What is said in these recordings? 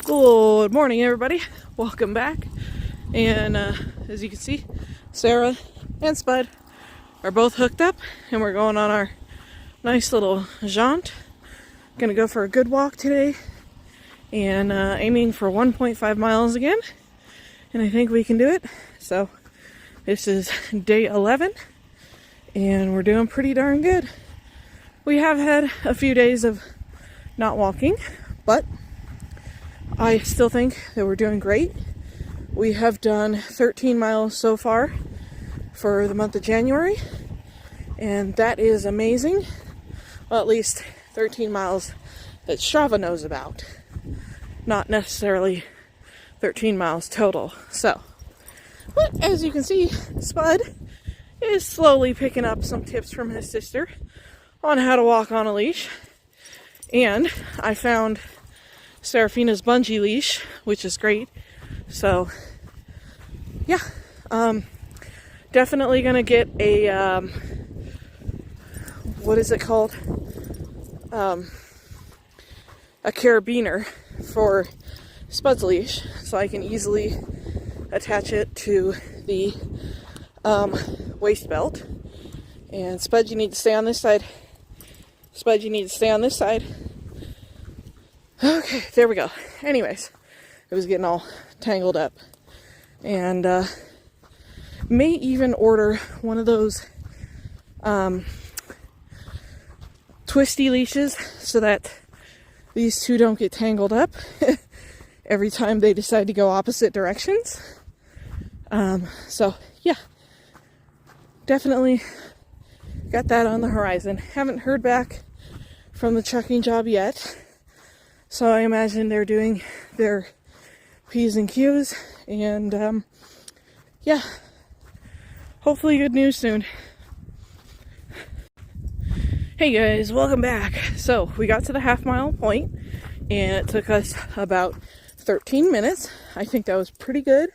Good morning, everybody. Welcome back. And as you can see, Sarah and Spud are both hooked up, and we're going on our nice little jaunt. Gonna go for a good walk today, and aiming for 1.5 miles again. And I think we can do it. So this is day 11, and we're doing pretty darn good. We have had a few days of not walking, but I still think that we're doing great. We have done 13 miles so far for the month of January, and that is amazing. Well, at least 13 miles that Strava knows about, not necessarily 13 miles total. So, but as you can see, Spud is slowly picking up some tips from his sister on how to walk on a leash. And I found Seraphina's bungee leash, which is great. So, yeah, definitely gonna get a, what is it called? A carabiner for Spud's leash, so I can easily attach it to the waist belt. And Spud, you need to stay on this side. Spud, you need to stay on this side. Okay, there we go. Anyways, it was getting all tangled up. And may even order one of those twisty leashes so that these two don't get tangled up every time they decide to go opposite directions. So, yeah, definitely got that on the horizon. Haven't heard back from the trucking job yet. So I imagine they're doing their P's and Q's, and yeah, hopefully good news soon. Hey guys, welcome back. So we got to the half-mile point, and it took us about 13 minutes. I think that was pretty good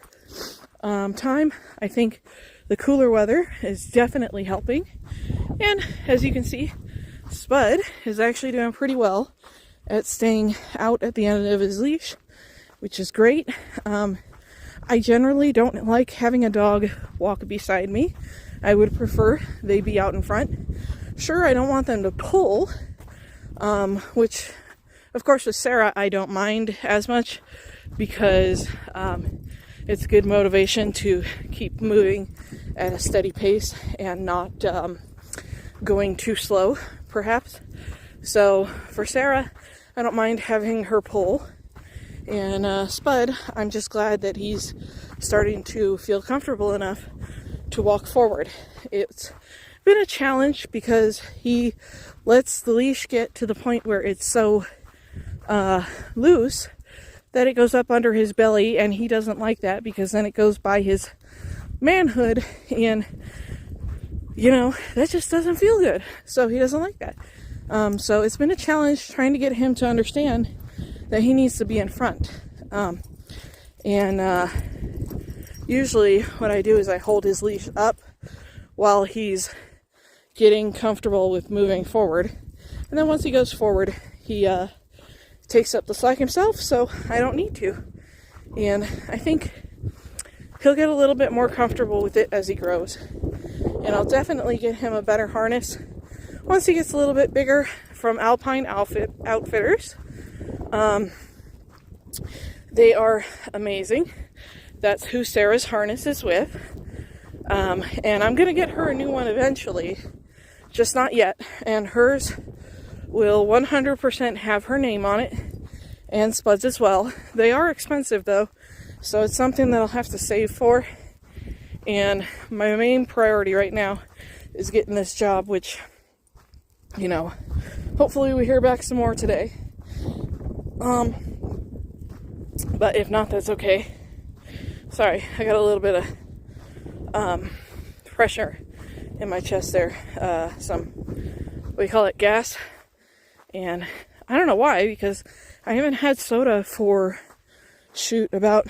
time. I think the cooler weather is definitely helping, and as you can see, Spud is actually doing pretty well at staying out at the end of his leash, which is great. I generally don't like having a dog walk beside me. I would prefer they be out in front. Sure, I don't want them to pull, which, of course, with Sarah, I don't mind as much because it's good motivation to keep moving at a steady pace and not going too slow, perhaps. So for Sarah, I don't mind having her pull. And Spud, I'm just glad that he's starting to feel comfortable enough to walk forward. It's been a challenge because he lets the leash get to the point where it's so loose that it goes up under his belly, and he doesn't like that because then it goes by his manhood, and you know, that just doesn't feel good. So he doesn't like that. So it's been a challenge trying to get him to understand that he needs to be in front. Usually what I do is I hold his leash up while he's getting comfortable with moving forward. And then once he goes forward, he takes up the slack himself, so I don't need to. And I think he'll get a little bit more comfortable with it as he grows. And I'll definitely get him a better harness once he gets a little bit bigger from Alpine Outfitters. They are amazing. That's who Sarah's harness is with. And I'm going to get her a new one eventually, just not yet. And hers will 100% have her name on it, and Spud's as well. They are expensive though, so it's something that I'll have to save for. And my main priority right now is getting this job, which, you know, hopefully we hear back some more today. But if not, that's okay. Sorry, I got a little bit of pressure in my chest there. Some, what do you call it, gas. And I don't know why, because I haven't had soda for, about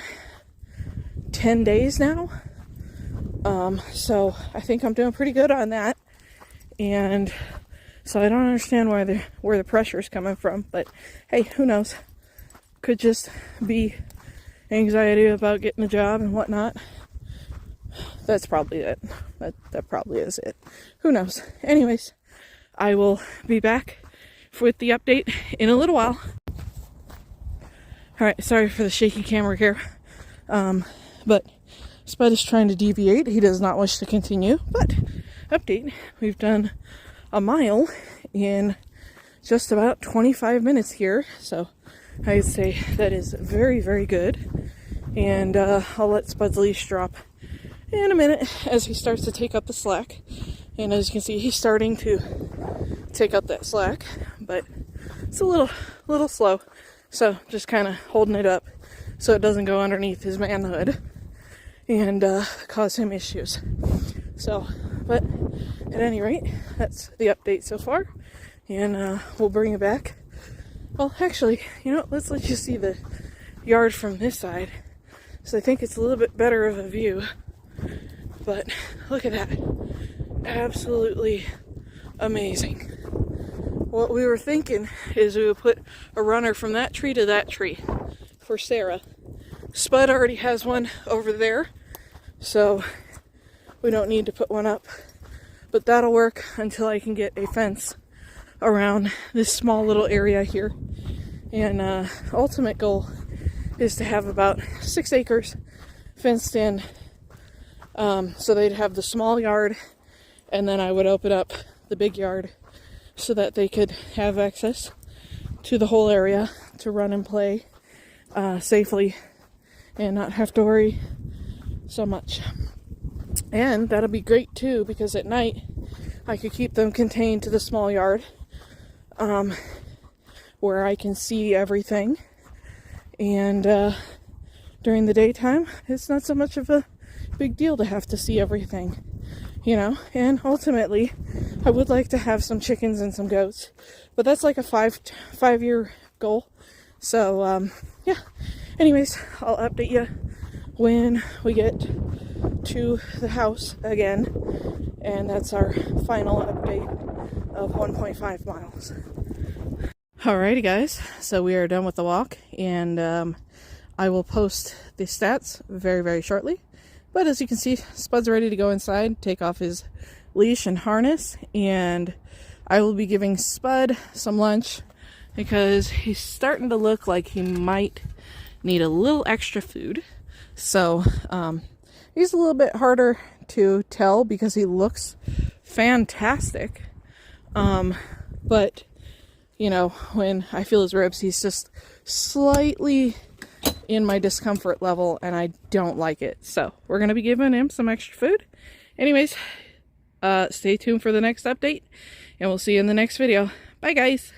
10 days now. So I think I'm doing pretty good on that. And so I don't understand where the pressure is coming from, but hey, who knows? Could just be anxiety about getting a job and whatnot. That's probably it. That probably is it. Who knows? Anyways, I will be back with the update in a little while. Alright, sorry for the shaky camera here. But Spud is trying to deviate. He does not wish to continue. But, update, we've done a mile in just about 25 minutes here. So, I'd say that is very, very good. And I'll let Spud's leash drop in a minute as he starts to take up the slack. And as you can see, he's starting to take up that slack, but it's a little slow. So just kind of holding it up so it doesn't go underneath his manhood and cause him issues. So, but at any rate, that's the update so far, and we'll bring it back. Well, actually, you know, let's let you see the yard from this side. So I think it's a little bit better of a view. But look at that. Absolutely amazing. What we were thinking is we would put a runner from that tree to that tree for Sarah. Spud already has one over there, so we don't need to put one up. But that'll work until I can get a fence around this small little area here. And ultimate goal is to have about 6 acres fenced in, so they'd have the small yard, and then I would open up the big yard so that they could have access to the whole area to run and play safely and not have to worry so much. And that'll be great too, because at night I could keep them contained to the small yard where I can see everything, and during the daytime it's not so much of a big deal to have to see everything, you know. And ultimately I would like to have some chickens and some goats, but that's like a five-year goal. So yeah, anyways, I'll update you when we get to the house again, and that's our final update of 1.5 miles. Alrighty guys, so we are done with the walk, and I will post the stats very, very shortly. But as you can see, Spud's ready to go inside, take off his leash and harness, and I will be giving Spud some lunch because he's starting to look like he might need a little extra food. So he's a little bit harder to tell because he looks fantastic. But you know, when I feel his ribs, he's just slightly in my discomfort level, and I don't like it. So we're going to be giving him some extra food. Anyways, stay tuned for the next update, and we'll see you in the next video. Bye guys.